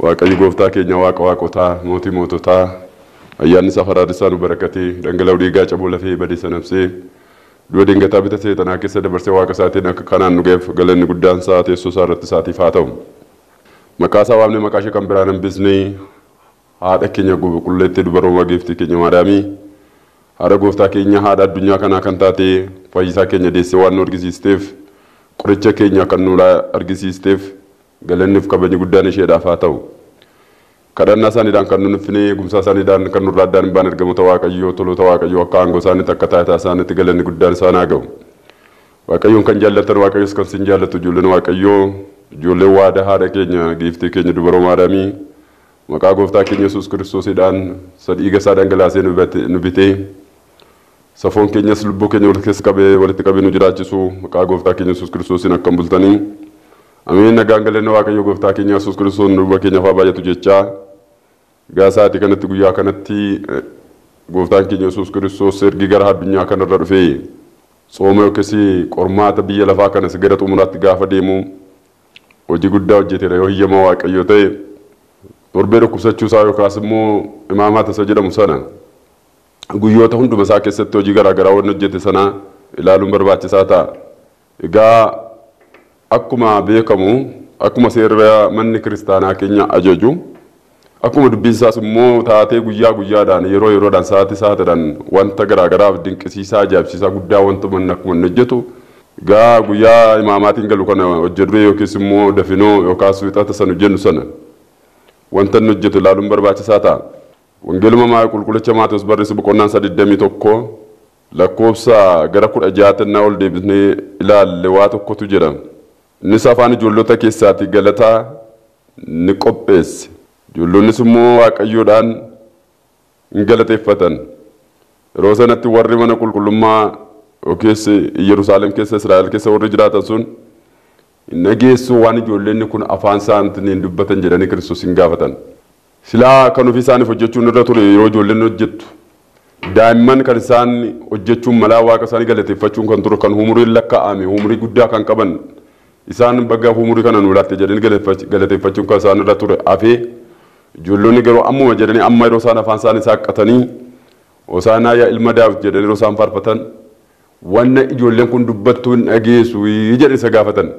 waaqayyo gooftaa keenya waaqa waaqotaa mootii moototaa ayyaanni safaraa isaanu barakatee dhangala'uu dhiigaa cabuu lafee badiisa nafsee du'a dingataa bita seetanaa keessa dabarsee waaqa isaatiin akka kanaan nu geef galanni guddaan isaa teessoo isaa irratti isaatiif haa ta'u. Maqaa isaa waamne maqaa ishee kan biraan hambisnee haadha keenya qulqulleettee dubaroomaa geeftii keenya maadaamii haadha gooftaa keenya haadha addunyaa kanaa kan taate fayyisaa keenya deessee waan nu argisiisteef qoricha keenya kan nu argisiisteef galanniif kabajni guddaan isheedhaaf haa ta'u. Kadhannaa isaaniidhaan kan nu nuffine gumsaa isaaniidhaan kan nurraa addaan hin baane ergamoota waaqayyoo toloota waaqayyoo akka aangoo isaaniitti akka taayitaa isaaniitti galanni guddaan isaan haa ga'u. Waaqayyoon kan jaallatan waaqayyoos kan sin jaallatu ijoolleen waaqayyoo ijoolleen waada haadha keenya giiftii keenya dubaroo maadaamii maqaa gooftaa keenya Yesuus Kiristoosiidhaan dhiiga isaa dhangalaasee nu bitee safoon keenyas lubbuu keenya walitti qabee nu jiraachisu maqaa gooftaa keenya Yesuus Kiristoosiin akka bultanii. Amiin nagaan galanna waaqayyo gooftaa keenya Yesuus Kiristoos nu bakkeenya faa baay'atu jechaa gaasaati kanatti guyyaa kanatti gooftaan keenya Yesuus Kiristoos ergi gara addunyaa kanarra dhufee sooma yookiis qormaata biyya lafaa kanas gara xumuraatti gaafa deemu hojii guddaa hojjeteera yoo hiyyama waaqayyo ta'e torbee dhukkubsachuu isaa yookaas immoo imaamaata isa jedhamu sana guyyoota hunduma isaa keessatti hojii garaagaraa waan hojjete sana ilaaluun barbaachisaa ta'a. Egaa akkuma beekamu akkuma seera manni kiristaanaa keenya ajaju akkuma dubbiin isaas immoo taatee guyyaa guyyaadhaan yeroo yeroodhaan sa'aatii sa'aatiidhaan wanta garaagaraaf dinqisiisaa ajaa'ibsiisaa guddaa wanta manni akkuma hojjetu gaa guyyaa imaamaatiin galu kana hojjedhee yookiis immoo dafinoo yookaas wixata sana hojjennu sana wanta inni hojjetu ilaaluun barbaachisaa ta'a. Wangeeluma qulqullicha Maatewos barreessu boqonnaan 31 lakkoofsa gara 16 ol deebisnee ilaalle waa tokkotu jedhama. Innis afaan ijoollota keessaatti galataa ni qopheesse. Ijoolloonnis immoo waaqayyoodhaan hin galateeffatan. Yeroo sanatti warri mana qulqullummaa yookiis Yerusaalem keessa Israa'el keessa warri jiraatan sun hin dhageessu waan ijoolleen kun afaan isaaniitiin dubbatan jedhanii Kiristoos hin gaafatan. Silaa kan ofii isaaniif hojjechuun irra ture yeroo ijoolleen hojjettu. Daa'imman kan isaan hojjechuun malaa waaqa isaanii galateeffachuun kan ture kan umuriin lakkaa'ame umurii guddaa kan qaban. Isaan baga umurii kana nu laatte jedhanii galateeffachuun kan isaan irra ture hafee ijoollonni garuu ammuma jedhanii amma yeroo isaan afaan isaanii saaqqatanii Hosaanaa yaa ilma Daawit jedhanii yeroo isaan faarfatan wanna ijoolleen kun dubbattuu hin dhageessu jedhanii isa gaafatan.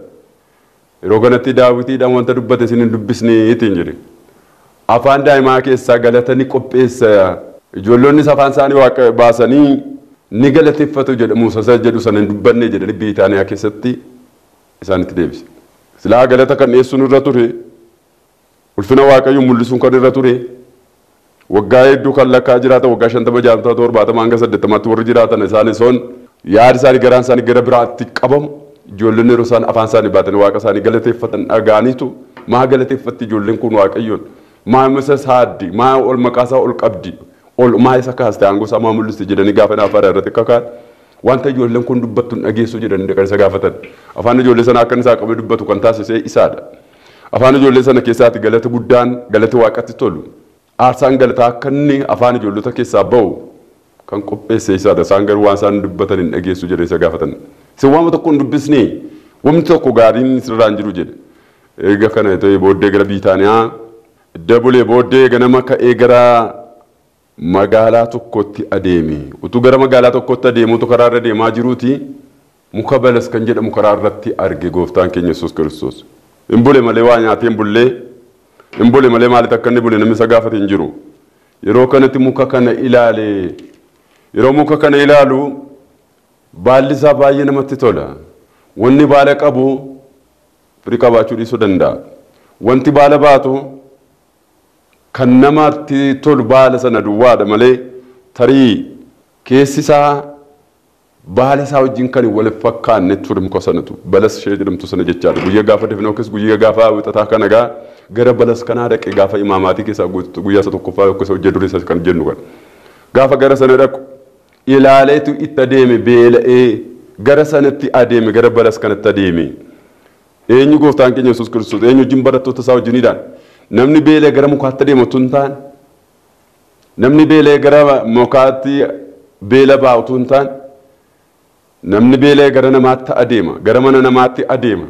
Yeroo kanatti Daawitiidhaan wanta dubbate isin hin dubbisneetiin jedhe. Afaan daa'imaa keessaa galatanii qopheessa ijoollonnis afaan isaanii waaqa baasanii ni galateeffatu jedhamu sasa jedhu sana hin dubbanne jedhanii Biitaaniyaa keessatti isaanitti deebise. Silaa galata kan dhiyeessuun irra ture ulfina waaqayyoo mul'isuun kan irra ture waggaa hedduu kan lakkaa jiraatan waggaa 50 60 hanga 80 warri jiraatan isaanis son yaada isaanii garaan isaanii gara biraatti qabamu ijoolleen yeroo isaan afaan isaanii baatanii waaqa isaanii galateeffatan dhagaaniitu maa galateeffatti ijoolleen kun waaqayyoon maa misa saaddi maa ol maqaa isaa ol qabdi ol maa isa kaaste aangoo isaa maa mul'iste jedhanii gaafa afaan irratti kakaan wanta ijoolleen kun dubbattu dhageessu jedhanii dhaqanii isa gaafatan. Afaan ijoollee sana akka isaa qabee dubbatu kan taasise isaadha. Afaan ijoollee sana keessaatti galata guddaan galata waaqatti tolu. Aarsaan galataa akka inni afaan ijoollota keessaa bahu kan qopheesse isaadha. Isaan garuu waan isaan dubbatan hin dhageessu jedhanii isa gaafatan. Isin waan tokko hin dubbisnee wanti tokko gaariin sirraan jiru jedhe. Eega kana ta'ee booddee gara Biitaaniyaa dabulee booddee ganama ka'ee gara magaalaa tokkotti adeeme. Utuu gara magaalaa tokkotti adeemuutu karaa irra deemaa jiruuti muka balas kan jedhamu karaa irratti arge gooftaan keenya Yesuus Kiristoos. Hin bule malee waa nyaatee hin bullee hin bule malee maaliif akka inni bule namni isa gaafate hin jiru. Yeroo kanatti muka kana ilaale yeroo muka kana ilaalu baalli isaa baay'ee namatti tola. Wanni baala qabu firii qabaachuu dhiisuu danda'a. Wanti baala baatu kan namatti tolu baala sana duwwaadha malee tarii keessi isaa baala isaa wajjin kan wal fakkaanne ture muka sanatu balas ishee jedhamtu sana jechaadha. Guyyaa gaafa definoo yookiis guyyaa gaafa wixataa kana gaa gara balas kanaa dhaqee gaafa imaamaatii keessaa guyyaa isa tokkoffaa yookiis hojii durii isa kan jennu kan gaafa gara sana dhaqu ilaaleetu itti adeeme beela'ee gara sanatti adeeme gara balas kanatti adeeme. Eenyu gooftaan keenya Yesuus Kiristoos eenyu wajjin barattoota isaa wajjiniidhaan namni beelee gara mukaatti adeemu tun taan namni beelee gara mukaatti beela baa'u tun taan namni beelee gara namaatti adeema gara mana namaatti adeema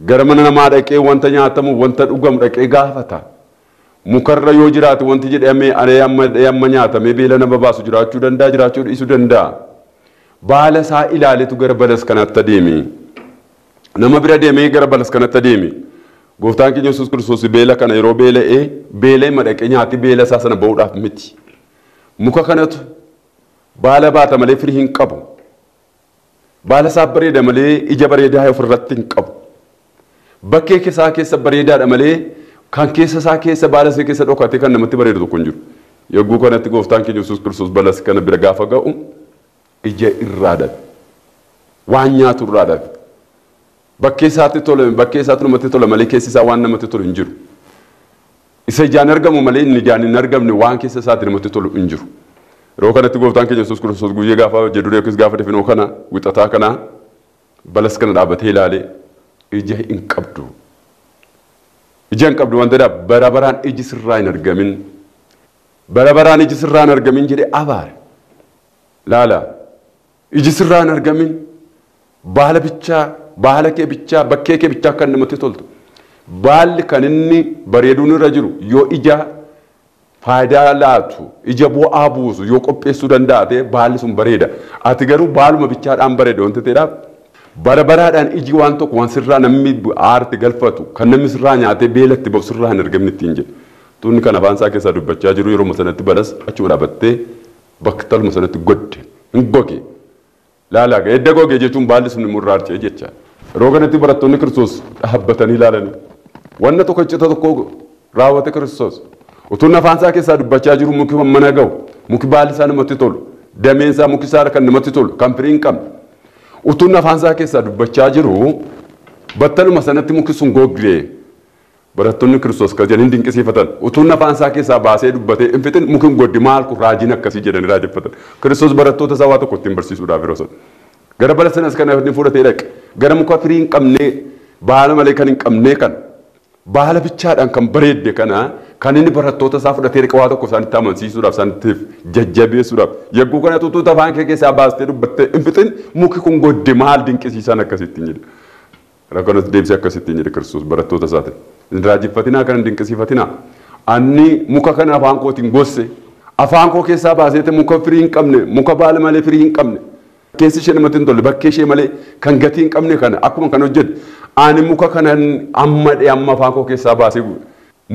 gara mana namaa dhaqee wanta nyaatamu wanta dhugamu dhaqee gaafata. Mukarra yoo jiraate wanti jedhamee amma nyaatamee beela nama baasu jiraachuu danda'a jiraachuu dhiisuu danda'a. Baala isaa ilaaletu gara balas kanatti adeeme. Nama bira deemee gara balas kanatti adeeme. Gooftaan keenya Yesuus Kiristoos beela kana yeroo beela'ee madaqee nyaati beela isaa sana ba'uudhaaf miti. Muka kanatu baala baata malee firii hin qabu. Baala isaa bareeda malee ija bareedaa ofirratti hin qabu. Bakkee isaa keessa bareedaadha malee kan keessa isaa keessa baala isaa keessa dhokatee kan namatti bareedu tokko hin jiru. Yogguu kanatti gooftaan keenya Yesuus Kiristoos balas kana bira gaafa ga'u ija irraa dhabe. Waan nyaatu irraa dhabe. Bakkee isaatti tole bakkee isaatti namatti tola malee keessi isaa waan namatti tolu hin jiru. Isa ijaan argamu malee inni ijaan hin argamne waan keessa isaatti namatti tolu hin jiru. Yeroo kanatti gooftaan keenya Yesuus Kiristoos guyyee gaafa jedhu reekis gaafa definoo kana wixataa kana balas kana dhaabatee ilaalee ija hin qabdu. Ija hin qabdu wanta dha bara baraan iji sirraa hin argamin. Bara baraan iji sirraa hin argamin jedhee abaare. Laala iji sirraa hin argamin baala bichaa baala kee bichaa bakkee kee bichaa kan namatti toltu. Baalli kan inni bareeduun irra jiru yoo ija faayidaa laatu ija bu'aa buusu yoo qopheessuu danda'a ta'e baalli sun bareeda. Ati garuu baaluma bichaadhaan bareeda wanta ta'eedhaaf bara baraadhaan iji waan tokko waan sirraa namni aarti galfatu kan namni sirraa nyaatee beelatti ba'u sirraa hin argamne ittiin jedhe. Tuunni kan afaan isaa keessaa dubbachaa jiru yeroo sanatti balas achuma dhaabattee bakka talma sanatti godde hin goge. Laalaa edda goge jechuun baalli sun immoo irraa harca'e jecha. Yeroo kanatti barattoonni Kiristoos dhaabbatanii ilaalanii wanna tokko icciita tokko raawwate Kiristoos. Utuun afaan isaa keessaa dubbachaa jiru muki mana ga'u muki baalli isaa namatti tolu dameen isaa muki isaa kan namatti tolu kan firii hin qabne. Utuun afaan isaa keessaa dubbachaa jiru battaluma sanatti muki sun goggee barattoonni Kiristoos kan jedhanii dinqisiifatan. Utuun afaan isaa keessaa baasee dubbatee hin fixin muki goddi maal kun raajiin akkasii jedhanii raajeffatan. Kiristoos barattoota isaa waa tokko ittiin barsiisuudhaaf yeroo sana. Gara bala sanas kana inni fudhatee dhaqe gara muka firii hin qabne baala malee kan hin qabne kan baala bichaadhaan kan bareedde kana kan inni barattoota isaa fudhatee dhaqe waa tokko isaanitti amansiisuudhaaf isaanitti jajjabeessuudhaaf yagguu kana tutuuta afaan kee keessaa baastee dubbattee hin fixin muki kun goddi maal dinqisiisan akkasittiin jedhe. Rakkoonatti deebisee akkasittiin jedhe Kiristoos barattoota isaatiin. Raajeffatinaa kan dinqisiifatinaa anni muka kana afaan kootiin gosse afaan koo keessaa baaseete muka firii hin qabne muka baala malee firii hin qabne. Keessi ishee namatti hin tolle bakkee ishee malee kan gatii hin qabne kana akkuma kan hojjete ani muka kanan amma afaan koo keessaa baasee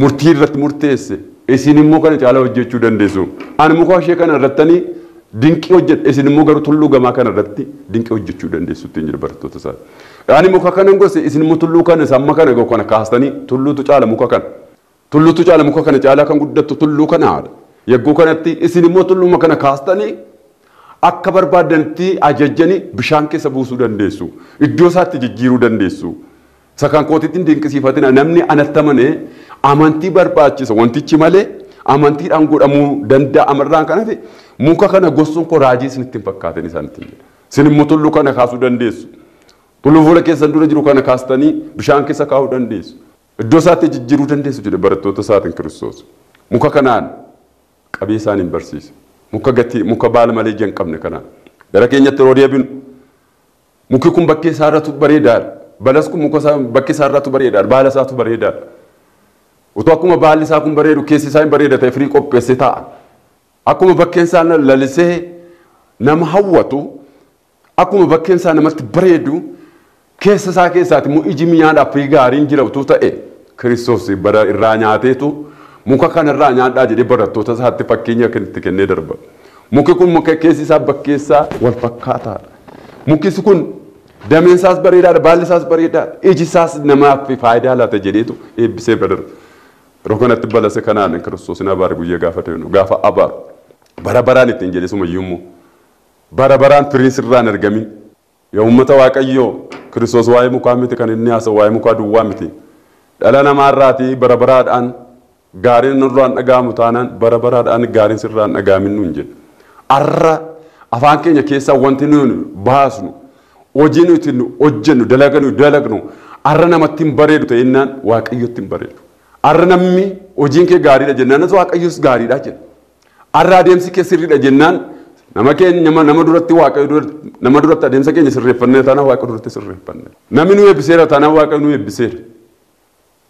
murtii irratti murteesse isin immoo kana caalaa hojjechuu dandeessu. Ani muka ishee kana irrattanii dinqii hojjete isin immoo garuu tulluu gamaa kana irratti dinqii hojjechuu dandeessu ittiin jedhu barattoota isaa. Ani muka kanan gosse isin immoo tulluu kana samma kana ga'u kana kaastanii tulluutu caala muka kana. Tulluutu caala muka kana caalaa kan guddattu tulluu kanaadha. Yagguu kanatti isin immoo tulluma kana kaastanii akka barbaadanitti ajajjanii bishaan keessa buusuu dandeessu. Iddoo isaatti jijjiiruu dandeessu. Sakan kootiitiin dinqisiifatina namni anatti amane amantii barbaachisa wantichi malee amantiidhaan godhamuu danda'a amarraan kanatti muka kana gosuun koo raajii isinitti hin fakkaatin isaanitti jedha. Isin immoo tulluu kana kaasuu dandeessu. Tulluu fuula keessan dura jiru kana kaastanii bishaan keessa kaa'uu dandeessu. Iddoo isaatti jijjiiruu dandeessu jedhe barattoota isaatiin Kiristoos. Muka kanaan qabee isaaniin barsiise. Muka baala malee ija hin qabne kanaan. Gara keenyatti yeroo deebinu muki kun bakkee isaa irratti bareedaadha. Balas kun bakkee isaa irratti bareedaadha. Baala isaatu bareedaadha. Utuu akkuma baalli isaa kun bareedu keessi isaa hin bareeda ta'e firii qopheessee taa'a. Akkuma bakkeen isaa lalisee nama hawwatu akkuma bakkeen isaa namatti bareedu keessa isaa keessaati immoo iji mi'aadhaaf firii gaariin jira utuu ta'e Kiristoos bara irraa nyaateetu muka kanarraa nyaadhaa jedhee barattoota isaatti fakkeenya kan itti kennee darba. Muki kun muka keessi isaa bakkeessaa wal fakkaataadha. Mukis kun dameen isaas bareedaadha, baalli isaas bareedaadha, iji isaas namaaf faayidaa laata jedheetu eebbisee bira darba. Yeroo kanatti balase kanaan Kiristoos na abaare guyyaa gaafa ta'e gaafa abaaru bara baraan ittiin jedhe sumayyummoo bara baraan firiin sirraa hin argamin. Yaa uummata Waaqayyoo Kiristoos waa'ee mukaa miti kan inni haasa'u waa'ee mukaa duwwaa miti. Dhala namaarraatii bara baraadhaan gaariin nurraan dhaga'amu taanaan bara baraadhaan gaariin sirraan dhaga'amin nuun jedhe. Arra afaan keenya keessaa wanti nuyi baasnu hojii nuti hojjennu dalagnu arra namatti hin bareedu ta'ennaan Waaqayyotti hin bareedu. Arra namni hojiin kee gaariidha jennaan Waaqayyos gaariidha jedha. Arra adeemsi kee sirriidha jennaan nama keenya nama duratti waaqayyo nama duratti adeemsa keenya sirreeffannee taana waaqayyo duratti sirreeffanne namni nu eebbiseera taana waaqayyo nu eebbiseera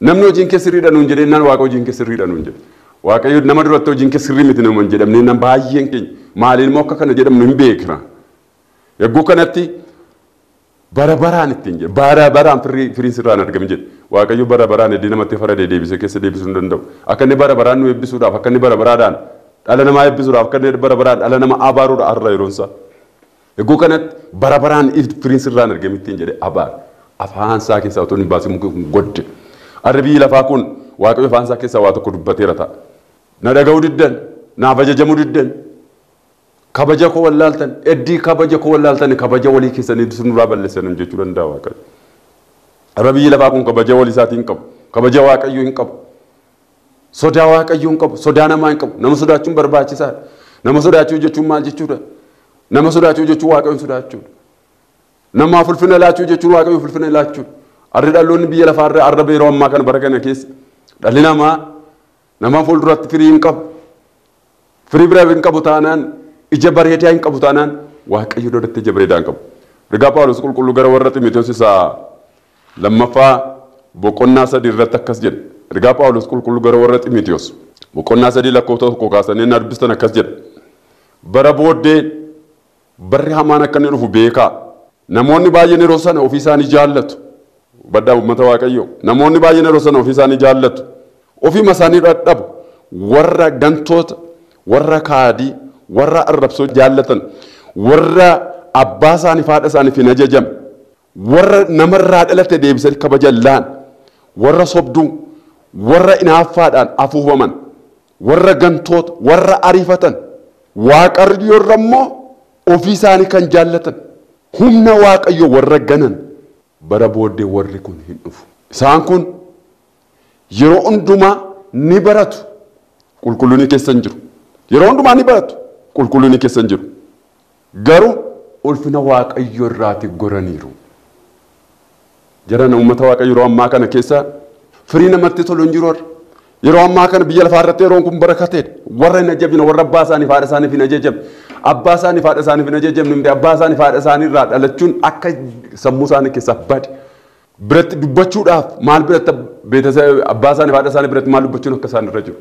namni hojiin kee sirriidha nuun jedhee naan waaqayyo hojiin kee sirriidha nuun jedhe waaqayyo nama duratti hojiin kee sirrii miti nuun jedhamne nan baay'een keenya maaliin immoo akka kana jedhamnu hin beekna yagguu kanatti bara baraan ittiin jedhe bara baraan firiin sirraan argame jedhe waaqayyo bara baraan heddii namatti faradee deebisee keessa deebisuu hin danda'u akka inni bara baraan nu eebbisuudhaaf akka inni bara baraadhaan dhala namaa eebbisuudhaaf akka inni bara baraan dhala nama abaaruudha arra yeroonsa yagguu kanatti bara baraan firiin sirraan argame ittiin jedhe abaar afaan isaa keessaa otoo hin baasin muki kun godde arri biyyi lafaa kun waaqayyo afaan isaa keessaa waa tokko dubbateera ta'a na dhaga'uu diddan naaf ajajamuu diddan kabaja koo wallaaltan eddii kabaja koo wallaaltan kabaja walii keessanii sunurraa balleessan jechuu danda'a waaqayyo arra biyyi lafaa kun kabaja walii isaatii hin qabu kabaja waaqayyo hin qabu sodaa waaqayyo hin qabu sodaa namaa hin qabu nama sodaachuun barbaachisaadha nama sodaachuu jechuun maal jechuudha nama sodaachuu jechuun waaqayyoon sodaachuudha namaaf ulfina laachuu jechuun waaqayyo ulfina laachuudha arri dhaloonni biyya lafaa arra yeroo ammaa kana bara kana keessa dhalli namaa fuulduratti firii hin qabu firii bira hin qabu taanaan ija bareedaa hin qabu taanaan waaqayyo duratti ija bareedaa hin qabu rigaa Phaawulos qulqulluu gara warra Xiimotewos isaa lammaffaa boqonnaa 3 irratti akkas jedhe rigaa Phaawulos qulqulluu gara warra Xiimotewos boqonnaa 3 lakkoofsa 1 kaasanii na dubbistan akkas jedhe bara booddee barri hamaan akka inni dhufu beekaa namoonni baay'een yeroo sana ofii isaanii jaallatu baddaa uummata waaqayyo namoonni baay'een yeroo sana ofii isaanii jaallatu ofii isaanii dhadhabu warra gantoota warra kaadii warra arrabsoo jaallatan warra abbaa isaanii haadha isaaniif hin ajajamne warra namarraa dhalate deebisanii kabajan warra sobduu warra inaaffaadhaan afuufaman warra gantoota warra ariifatan waaqayyoorra immoo ofii isaanii kan jaallatan humna waaqayyo warra ganan bara booddee warri kun hin dhufu isaan kun yeroo hundumaa ni baratu qulqulluun keessan jiru yeroo hundumaa ni baratu qulqulluun keessan jiru garuu ulfina waaqayyo irraati goraniiru jarana uummata waaqayyo yeroo ammaa kana keessa firii namatti tolu hin jiru yeroo ammaa kana biyya lafaa irratti yeroon kun barakateedha warra hin ajajamne warra abbaa isaaniif haadha isaaniif hin ajajamne abbaa isaaniif haadha isaaniif hin ajajamne miti abbaa isaaniif haadha isaanii irraa dhalachuun akka sammuu isaanii keessaa bade biratti dubbachuudhaaf maal biratti abbaa isaaniif haadha isaanii biratti maal dubbachuun akka isaan irra jiru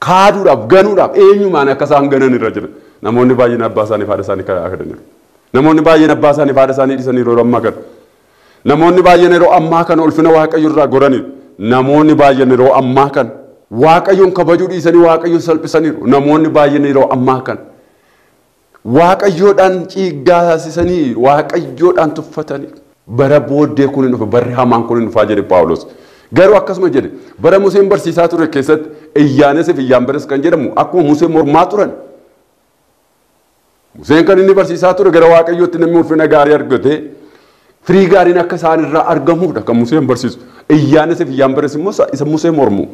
kaaduudhaaf ganuudhaaf eenyumaan akka isaan ganan irra jiru namoonni baay'een abbaa isaaniif haadha isaanii kadhaniiru namoonni baay'een abbaa isaaniif haadha isaanii dhiisaniiru yeroo ammaa kana namoonni baay'een yeroo ammaa kana ulfina waaqayyo irraa goraniiru namoonni baay'een yeroo ammaa kana waaqayyoon kabajuu dhiisanii waaqayyoon salphisaniiru namoonni baay'een yeroo ammaa kana waaqayyoodhaan ciiggaasisanii waaqayyoodhaan tuffatanii bara booddee kun hin dhufa barri hamaan kun hin dhufaa jedhe Phaawulos garuu akkasuma jedhe bara Museen barsiisaa ture keessatti Iyyaaneesiif Iyyaanberes kan jedhamu akkuma Museen mormaa turan Museen kan inni barsiisaa ture gara waaqayyootti namni ulfina gaarii argate firii gaariin akka isaan irraa argamuudha kan Museen barsiisu Iyyaaneesiif Iyyaanberes immoo isa Museen mormu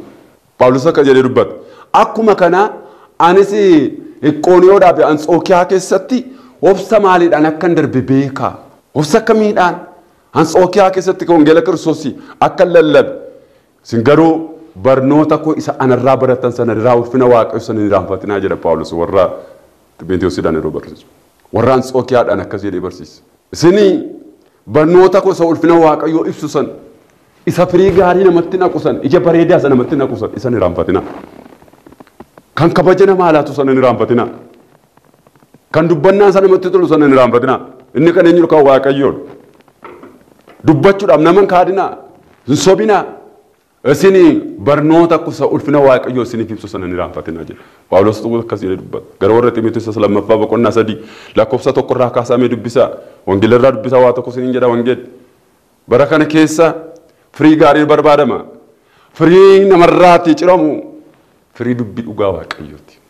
Phaawulos akka jedhee dubbata akkuma kana anis Iqooniyoodhaa fi Anxookiyaa keessatti obsa maaliidhaan akkan darbe beekaa obsa akkamiidhaan Anxookiyaa keessatti wangeela Kiristoos akka lallabe sin garuu barnoota koo isa anarraa baratan sana irraa ulfina waaqayyo sana irraanfatinaa jedha Phaawulos warra Xiimotewosiidhaan yeroo barsiisu warra Anxookiyaadhaan akkas jedhee barsiisa isinii barnoota koo isa ulfina waaqayyoo ibsu san isa firii gaarii namatti naqusan ija bareedaa sana namatti naqusan isan irraanfatinaa kan kabaja namaa laatu sana irraanfatinaa kan dubbannaan sana namatti tolu sana irraanfatinaa inni kan eenyu kan waaqayyoodha dubbachuudhaaf naman kaadinaa hin sobinaa isinii barnoota kusa ulfina waaqayyoo isiniif ibsu sana irraanfatinaa jedha Phaawulos akkas jedhee dubbata gara warra Xiimotewos lammaffaa boqonnaa 3 lakkoofsa 1 irraa kaasamee dubbisaa wangeela irraa dubbisaa waa tokko isiniin jedha wangeelli bara kana keessa firii gaarii barbaadama firii namarraatti ciramu firii dubbii dhugaa waaqayyooti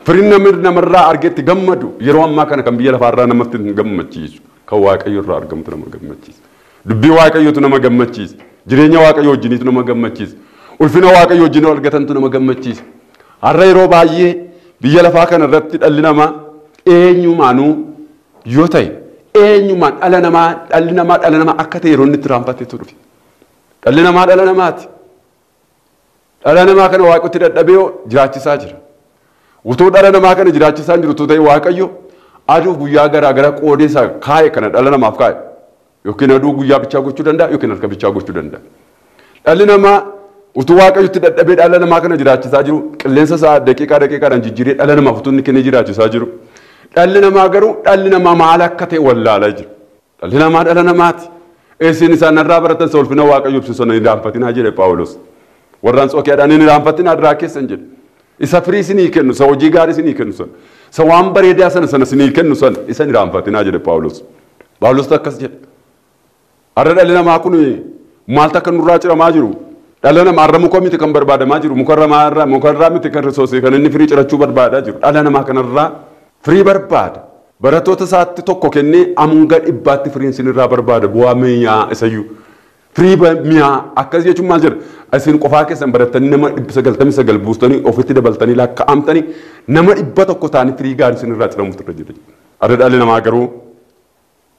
firii namarraa argetti gammadu yeroo ammaa kana kan biyya lafaarraa namatti hin gammachiisu kan waaqayyo irraa argamtu nama gammachiisa dubbii waaqayyootu nama gammachiisa jireenya waaqayyoo wajjiniitu nama gammachiisa ulfina waaqayyoo wajjin argatantu nama gammachiisa har'a yeroo baay'ee biyya lafaa kana irratti dhalli namaa eenyumaanuu yoo ta'e eenyumaan dhalli namaa akka ta'e yeroo inni itti raanfateetu dhufe dhalli namaa dhala namaati dhala namaa kana waaqotti dadhabee jiraachisaa jira utuu dhala namaa kana jiraachisaa jiru ta'e waaqayyo aduu guyyaa garaa garaa qoodee isaa kaa'e kana dhala namaaf kaa'e yookiin aduu guyyaa bichaa gochuu danda'a yookiin halkan bichaa gochuu danda'a. Dhalli namaa utuu waaqayyotti dadhabee dhala namaa kana jiraachisaa jiru qilleensa isaa daqiiqaadhaan jijjiiree dhala namaaf utuu inni kennee jiraachisaa jiru. Dhalli namaa garuu dhalli namaa maal akka ta'e wallaalaa jiru. Dhalli namaa dhala namaati. Isin isaan irraa baratan isa ulfina waaqayyoo ibsu sana hin irraanfatinaa jedhe Phaawulos. Warra Anxookiyaadhaan hin irraanfatinaa irraa keessan jedhe. Isa firii isinii kennu, isa hojii gaarii isinii kennu sana, isa waan bareedaa sana isinii kennu sana isa hin irraanfatinaa jedhe Phaawulos. Phaawulos akkas jedhe. Har'a dhalli namaa kun maaltu akka nurraa ciramaa jiru? Dhala namaa irra muka miti kan barbaadamaa jiru, mukarraa miti kan risoosee kan inni firii cirachuu barbaadaa jiru. Dhala namaa kanarraa firii barbaada. Barattoota isaatti tokko kennee hanga dhibbaatti firiin sinirraa barbaada bu'aa mi'aa isayyuu. Firii mi'aa akkas jechuun maal jedha? Isin qofaa keessan barattanii nama 999 buustanii ofitti dabaltanii lakkaa'amtanii nama 100 ta'anii firii gaarii sinirraa ciramutu irra jira. Har'a dhalli namaa garuu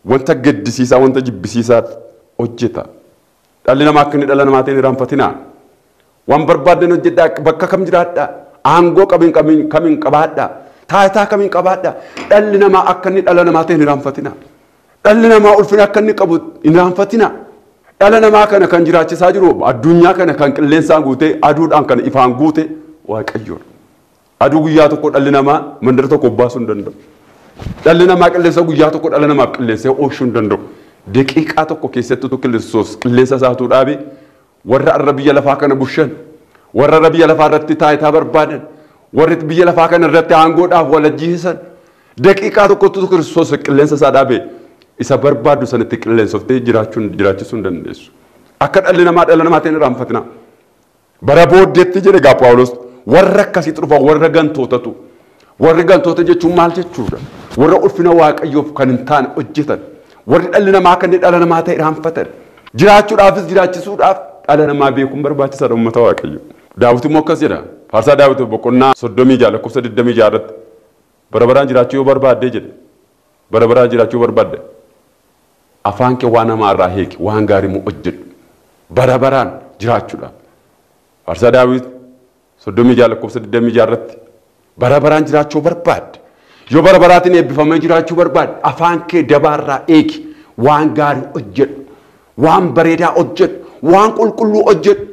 wanta gaddisiisaa wanta jibbisiisaa hojjeta. Dhalli namaa akka inni dhala namaatiin irraanfatinaa. Waan barbaadan hojjedhaa bakka kam jiraadhaa? Aangoo kamiin qabaadhaa? Taayitaa kamiin qabaadhaa? Dhalli namaa akka inni dhala namaatiin irraanfatinaa. Dhalli namaa ulfina akka inni qabu irraanfatinaa. Dhala namaa kana kan jiraachisaa jiru addunyaa kana kan qilleensaan guute aduudhaan kan ifaan guute Waaqayyoodha. Aduu guyyaa tokko dhalli namaa mandara tokko baasuu hin danda'u. Dhalli namaa qilleensa guyyaa tokko dhala namaaf qilleensee oolchuu hin danda'u. Daqiiqaa tokko keessatti qilleensa isaatuu dhaabe warra arra biyya lafaa kana bushan warra arra biyya lafaa irratti taayitaa barbaadan warri biyya lafaa kana irratti aangoodhaaf walajjiisan daqiiqaa tokkotti Kiristoos qilleensa isaa dhaabe isa barbaadu sanatti qilleensoftee jiraachisuu hin dandeessu. Akka dhalli namaa dhala namaatiin irraanfatina. Bara booddeetti jedhe gaa Phaawulos warra akkasitti dhufa warra gantootatu. Warri gantoota jechuun maal jechuudha? Warra ulfina Waaqayyoof kan hin taane hojjetan. Warri dhalli namaa kan dhala namaa ta'e irraanfatan. Jiraachuudhaafis jiraachisuudhaaf dhala namaa beekuun barbaachisaadha uummata Waaqayyoo. Daawit immoo akkas jedha. Faarsaa Daawit boqonnaa 36 lakkoofsa 26 irratti bara baraan jiraachuu yoo barbaadde jedhe. Bara baraan jiraachuu barbaadde. Afaan kee waan namaa irraa hiiki waan gaarii immoo hojjedhu. Bara baraan jiraachuudhaaf. Faarsaa Daawit 36 lakkoofsa 26 irratti bara baraan jiraachuu barbaadde. Yoo bara baraatiin eebbifamee jiraachuu barbaadde afaan kee dabaarraa eegi waan gaarii hojjedhu. Waan bareedaa hojjedhu. Waan qulqulluu hojjedhu.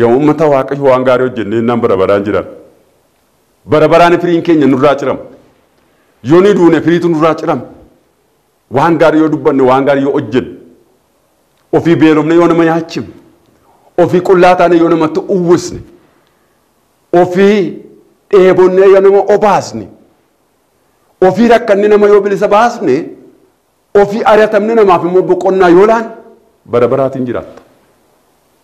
Yoo uummata Waaqayyoo waan gaarii hojjennee nan bara baraan jira. Bara baraan firiin keenya nurraa cirama. Yoo ni duune firiitu nurraa cirama. Waan gaarii yoo dubbanne waan gaarii yoo hojjennu. Ofii beelofne yoo nama nyaachifne. Ofii qullaa taane yoo namatti uwwisne. Ofii dheebonne yoo nama obaasne. Ofii rakkanne nama yoo bilisa baasne. Ofii ari'atamne namaaf immoo boqonnaa yoo laanne bara baraatiin jiraatta.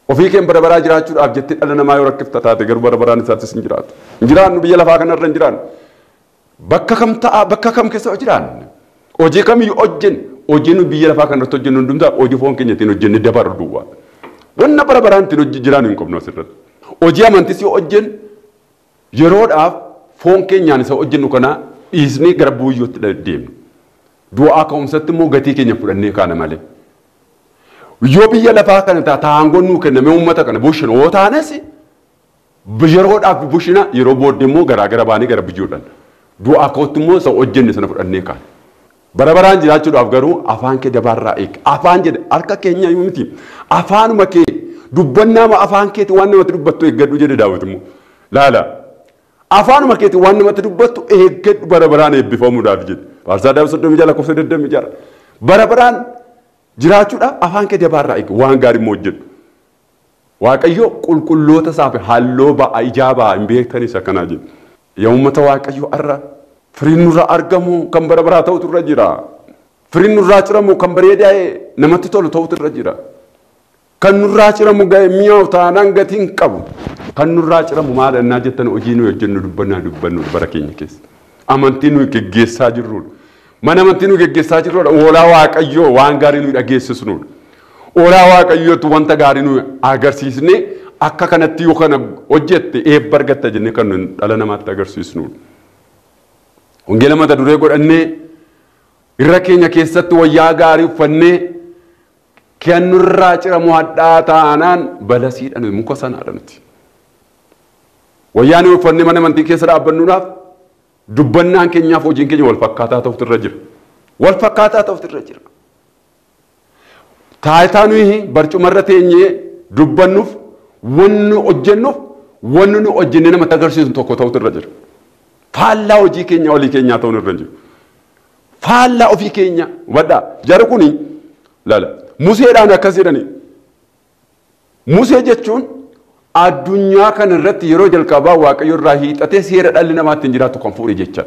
Ofii keen bara baraa jiraachuudhaaf jettee dhala namaa yoo rakkifta taate garuu bara baraan isaattis hin jiraatu. Hin jiraannu biyya lafaa kanarra hin jiraannu. Bakka kam ta'a bakka kam keessa jiraannu. Hojii kamiyyuu hojjennu hojiin biyya lafaa kanarratti hojjennu hundumtaa hojii foon keenyatiin hojjennee dabarru duwwaa. Wanna bara baraan ittiin jiraannu hin qabnu asirratti. Hojii amantis yoo hojjennu yeroodhaaf foon keenyaan isa hojjennu kana dhiisnee gara buuyyootti deemnu. Du'aa ka'umsatti immoo gatii keenya fudhannee kaana malee. Yoo biyya lafaa kana taa'aangoon nuu kenname uummata kana bushina yoo taanes yeroodhaaf bushina yeroo booddee immoo garaa baanii gara biyyoodhaan. Du'aa ka'utti immoo isa hojjenne sana fudhannee kaana. Bara baraan jiraachuudhaaf garuu afaan kee dabaarraa eegi. Afaan jedhe harka keenya miti. Afaanuma kee dubbannaama afaan keeti waan namatti dubbattu eeggadhu jedhe Daawit immoo. Laala. Afaanuma keeti waan namatti dubbattu eeggadhu bara baraan eebbifamuudhaaf jedhe. Faarsaa Daawit 36 lakkoofsa 26. Bara baraan jiraachuudhaaf afaan kee dabaarraa eegi waan gaarii immoo hojjedhu. Waaqayyo qulqulloota isaaf halluu ba'a ijaa ba'a hin beektanis akkanaa jedhe. Yaa uummata Waaqayyo har'a firiin nurraa argamu kan bara baraa ta'utu irra jira. Firiin nurraa ciramu kan bareedaa namatti tolu ta'utu irra jira. Kan nurraa ciramu ga'e mi'aawu taanaan gatii hin qabu. Kan nurraa ciramu maal ennaa jettan hojii nuyi hojjennu dubbannu bara keenya keessa. Amantii nuyi geggeessaa jirrudha. Mana amantii nuyi geggeessaa jirrudha. Oolaa Waaqayyoo waan gaarii nuyi dhageessisnudha. Oolaa Waaqayyootti wanta gaarii nuyi agarsiisnee akka kanatti yoo kana hojjette eebba argatta jennee kan nuyi dhala namaatti agarsiisnudha. Wangeela mata duree godhannee irra keenya keessatti wayyaa gaarii uffannee kan nurraa ciramu hadhaa taanaan balasiidhaan muka sanaadha nuti. Wayyaa nuyi uffannee mana amantii keessa dhaabbannuudhaaf dubbannaan keenyaaf hojiin keenya wal fakkaataa ta'utu irra jira. Wal fakkaataa ta'utu irra jira. Taayitaa nuyi barcumarra teenyee dubbannuuf wanni hojjennuuf wanni nu hojjennee namatti agarsiisu tokko ta'utu irra jira. Faallaa hojii keenya olii keenyaa ta'uun irra jiru. Faallaa ofii keenya waddaa jara kuni laala Museedhaan akkas jedhani. Musee jechuun addunyaa kana irratti yeroo jalqabaa Waaqayyo irraa hiixatee seera dhalli namaa ittiin jiraatu kan fuudhe jecha.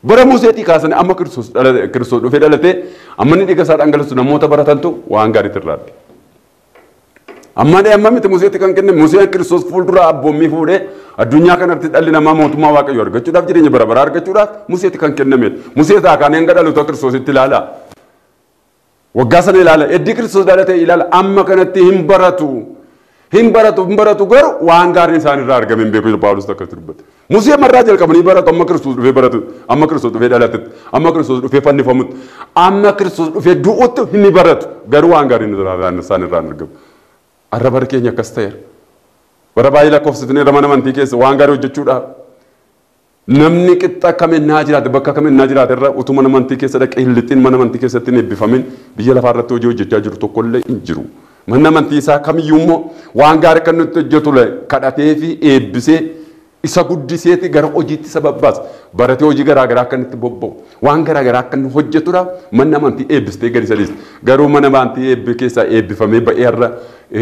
Bara Museetii kaasanii amma Kiristoos dhufee dhalatee amma inni dhiiga isaa dhangalasu namoota baratantu waan gaariitti irraatti. Amma miti Museetii kan kenne Museen Kiristoos fuuldura abboommii fuudhee addunyaa kanatti dhalli namaa mootummaa Waaqayyo argachuudhaaf jireenya bara baraa argachuudhaaf Museetii kan kennamedha. Musee isaa kan hanga dhalatu Kiristoositti ilaala. Waggaa sana ilaala. Eddii Kiristoos dhalatee ilaala. Amma kanatti hin baratu garuu waan gaariin isaanirraa argame hin beeku Phaawulos akka dubbate. Musee marraa jalqabanii baratu amma Kiristoos dhufee baratu amma Kiristoos dhufee dhalatetti amma Kiristoos dhufee fannifamutti amma Kiristoos dhufee du'utti hin baratu garuu waan gaariin isaanirraa argamu. Arra bara keenya akkas ta'eera. Bara baay'ee lakkoofsitanii mana amantii keessa waan gaarii hojjechuudhaaf namni qixxa kaminnaa jiraate bakka kaminnaa jiraate irraa utuma mana amantii keessa dhaqee hin lixin mana amantii keessatti hin eebbifamin biyya lafaa irratti hojii hojjechaa jiru tokkollee hin jiru. Mana amantii isaa kamiyyuu immoo waan gaarii kan nuti hojjetu kadhatee fi eebbisee isa guddiseeti gara hojiitti sababbaas baratee hojii garaagaraa akka inni bobba'u waan garaagaraa akka inni hojjetudha mana amantii eebbistee gadi sadiis garuu mana amantii eebbi keessaa eebbifamee ba'ee irra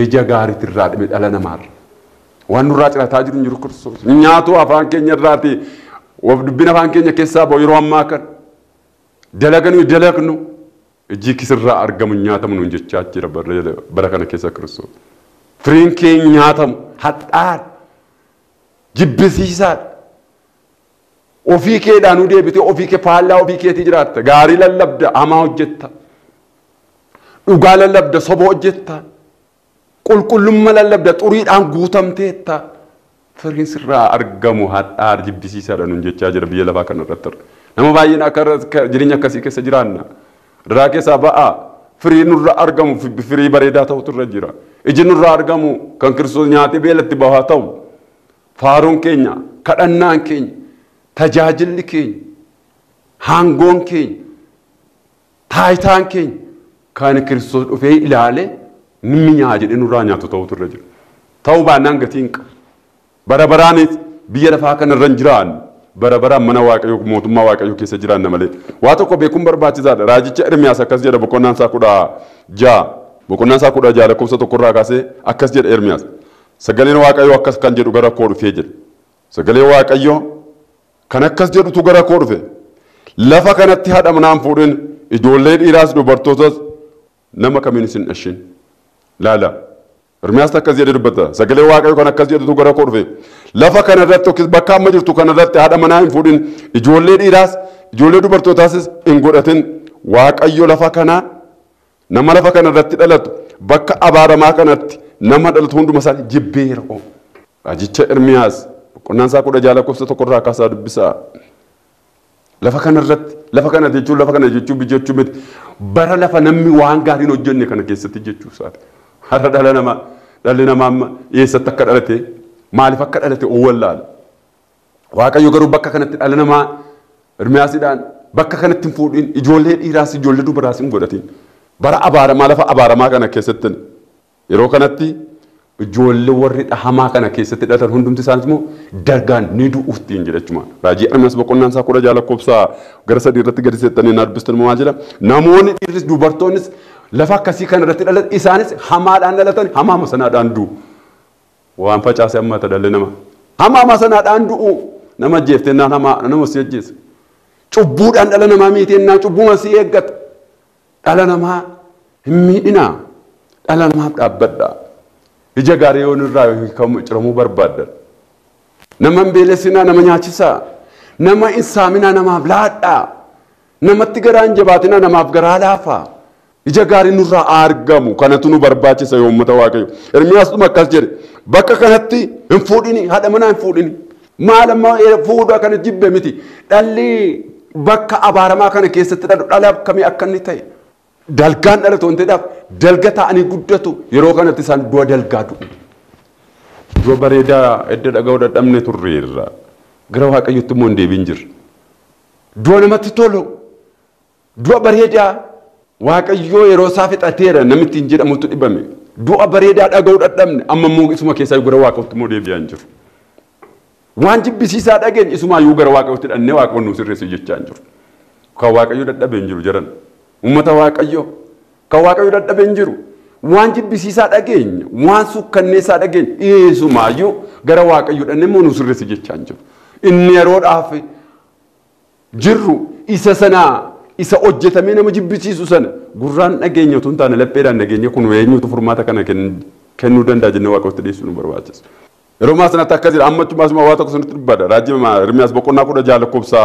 ija gaariitti irraa dhime dhala namaarra waan nurraa cirataa jiru hin jiru Kiristoos nyaatu afaan keenya irraati dubbina afaan keenya keessaa ba'u yeroo ammaa kan dalagnu iji kisirraa argamu nyaatamu nuun jechaa jira bara kana keessa Kiristoos firiin keenya nyaatamu hadhaan jibbisiisaadha. Ofii keedhaan deebitee ofii kee faallaa ofii keetii jiraatta. Gaarii lallabda hamaa hojjetta. Dhugaa lallabda soba hojjetta. Qulqullummaa lallabda xuriidhaan guutamteetta. Firiin sirraa argamu hadhaa jibbisiisaadha nuun jechaa jira biyya lafaa kana irratti. Nama baay'een akka jireenya akkasii keessa jiraanna. Irraa keessaa ba'aa firii nurra argamu firii bareedaa ta'utu irra jira. Iji nurra argamu kan Kiristoos nyaatee beelatti bahaa ta'u. Faaruun keenya, kadhannaan keenya, tajaajilli keenya, hangoon keenya, taayitaan keenya kan Kiristoos dhufee ilaale nimmi nyaa jedhee nurraa nyaatu ta'utu irra jira. Ta'uu baannaan gatii hin qabu. Bara baraanis biyya lafaa kana irra hin jiraannu. Bara baraan mana Waaqayyoo mootummaa Waaqayyoo keessa jiraanna malee. Waa tokko beekuun barbaachisaadha. Raajicha Ermiyaas akkas jedha boqonnaan isaa 16. Boqonnaan isaa 16 lakkoofsa tokkorraa kaasee akkas jedha Ermiyaas. Sagaleen Waaqayyoo akkas kan jedhu gara koo dhufee jedha. Sagaleen Waaqayyoo kan akkas jedhutu gara koo dhufe. Lafa kanatti haadha manaan fuudhin ijoollee dhiiraas dubartootas nama kamiinis hin dhashin. Laala. Ermiyaas akkas jedhee dubbata. Sagaleen Waaqayyoo kan akkas jedhutu gara koo dhufe. Lafa kana irratti bakka amma jirtu kana irratti haadha manaa hin fuudhin ijoollee dhiiraas ijoollee dubartootaas hin godhatin. Waaqayyo lafa kanaa nama lafa kana irratti dhalatu bakka abaaramaa kanatti nama dhalatu hunduma isaa jibbeera. Raajicha Ermiyaas boqonnaan isaa 16 lakkoofsa tokkorraa kaasaa dubbisaa. Lafa kana irratti lafa kana jechuun bijjechuu miti bara lafa namni waan gaarii hin hojjenne kana keessatti jechuu isaati. Har'a dhalli namaa eessatti akka dhalate maaliif akka dhalate wallaala. Waaqayyo garuu bakka kanatti dhala namaa Ermiyaasiidhaan bakka kanatti hin fuudhin ijoollee dhiiraas ijoollee dubaraas hin godhatin. Bara abaaramaa lafa abaaramaa kana keessatti yeroo kanatti ijoollee warri dhahamaa kana keessatti dhalatan hundumti isaaniis immoo dargaan ni du'uuftiin jedhachuma. Raajii Ermiyaas boqonnaan isaa 16 lakkoofsa gara 3 irratti gadi seettanii na dubbistan maal jedha. Namoonni dhiirris dubartoonnis lafa akkasii kana irratti dhalatan isaanis hamaadhaan dhalatan hamaama sanaadhaan du'u. Waan facaase amma dhalli nama. Hamaama sanaadhaan du'u nama jeeftennaan nama si ajjeesa. Cubbuudhaan dhala namaa miiteennaa cubbuma si eeggata. Dhala namaa hin miidhinaa. Dhala namaaf dhaabbadhaa. Ija gaarii yoo nurraa ciramuu barbaaddan. Nama hin beelessinaa nama nyaachisaa. Nama hin saaminaa namaaf laadhaa. Namatti garaa hin jabaatinaa namaaf garaa laafaa. Ija gaarii nurraa argamu kanatu nu barbaachisa yoommata Waaqayyo. Ermiyaas dhuma akkas jedhe bakka kanatti hin fuudhini haadha manaa hin fuudhini. Maal amma fuudhaa kana jibbe miti. Dhalli bakka abaaramaa kana keessatti dhala akkamii akka inni ta'e. Dalgaan dhalatu wanteedhaaf dalga ta'anii guddatu yeroo kanatti isaan du'a dalgaa du'u. Du'a bareedaa edda dhaga'uu dadhabne turreerra. Gara Waaqayyotti immoo hin deebiin jirra. du'a namatti tolu du'a bareedaa waaqayyoo yeroo isaa fixateera namitti hin jedhamutu dhibame du'a bareedaa dhaga'uu dadhabne amma immoo isuma keessaa gara waaqaatti immoo deebi'aa hin jiru. Waan jibbisiisaa dhageenye isumaayyuu gara waaqayyootti dhannee waaqayyoon nu sirreessu jechaa hin jiru. Kan waaqayyoo dadhabee hin jiru jedhan uummata waaqayyoo kan waaqayyoo dadhabee hin jiru. Waan jibbisiisaa dhageenye waan sukkanneessaa dhageenye isumaayyuu gara waaqayyoo dhannee immoo nu sirreessu jechaa hin jiru. Inni yeroodhaaf jirru isa sanaa isa hojjetamee nama jibbisiisu sana gurraan dhageenya tun taane lapheedhaan dhageenya kun eenyutu furmaata kana kennuu danda'a jennee waaqayyootti dhiyeessuu nu barbaachisa. Yeroo maa sanatti akkas jedha amma achuma asuma waa tokko sanatti dubbata raajii Ermiyaas boqonnaa 16 lakkoofsa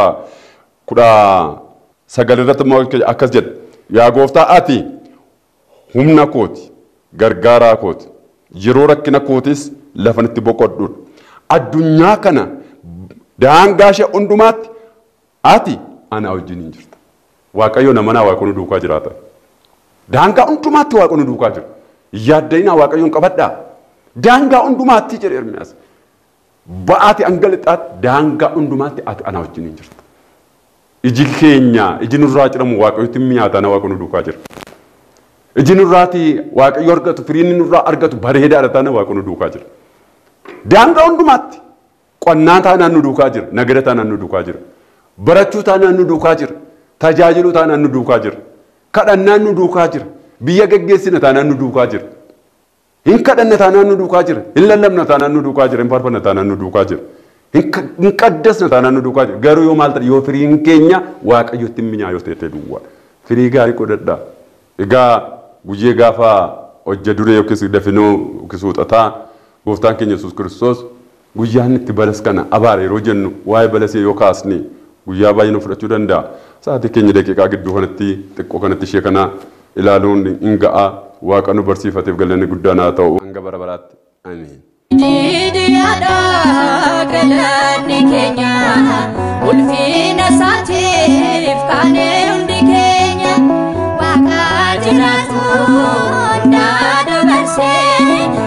19 irratti akkas jedha yaa gooftaa ati humna kooti gargaaraa kooti yeroo rakkina kootis lafanitti boqodhuudha addunyaa kana daangaa ishee hundumaatti ati ana wajjin hin jirta. Waaqayyo namanaa waaqonni duukaa jiraata. Daangaa hundumaatti waaqonni duukaa jira. Yaaddayinaa waaqayyoon qabadhaa. Daangaa hundumaatti jedhe Ermiyaas. Ba'aati angalixaatti daangaa hundumaatti ati ana wajjin hin jirta. Iji keenya iji nurraa jedhamu waaqayyotti mi'aatana waaqonni duukaa jira. Iji nurraati waaqayyo argatu firiin nurraa argatu bareedaadha taana waaqonni duukaa jira. Daangaa hundumaatti qonnaan taanaan nu duukaa jira. Nagada taanaan nu duukaa jira. Barachuu taanaan nu duukaa jira. Tajaajiluu taanaan nu duukaa jira. Kadhannaan nu duukaa jira. Biyya gaggeessina taanaan nu duukaa jira. Hin kadhanna taanaan nu duukaa jira. Hin lallabna taanaan nu duukaa jira. Hin faarfanna taanaan nu duukaa jira. Hin qaddasna taanaan nu duukaa jira. Garuu yoo maal ta'e yoo firiin keenya waaqayyotti minyaa yoo ta'e duwwaa. Firii gaarii godhadhaa. Egaa guyyee gaafa hojja duree yookiis dafinoo yookiis wuxataa gooftaan keenya Yesuus Kiristoos guyyaan itti balas kana abaara yeroo jennu waa'ee balasee yoo kaasne guyyaa baay'ee nu fudhachuu danda'a. Sa'aatii keenya daqiiqaa gidduu kanatti xiqqoo kanatti ishee kana ilaaluun hin ga'a. Waaqa nu barsiifateef galanni guddaan haa ta'u. Hanga bara baraatti. Amiin. Didiyaadhaa galanni keenya ulfina isaatiif kaanee hundi keenya waaqa jiraatu hundaa dabarsee.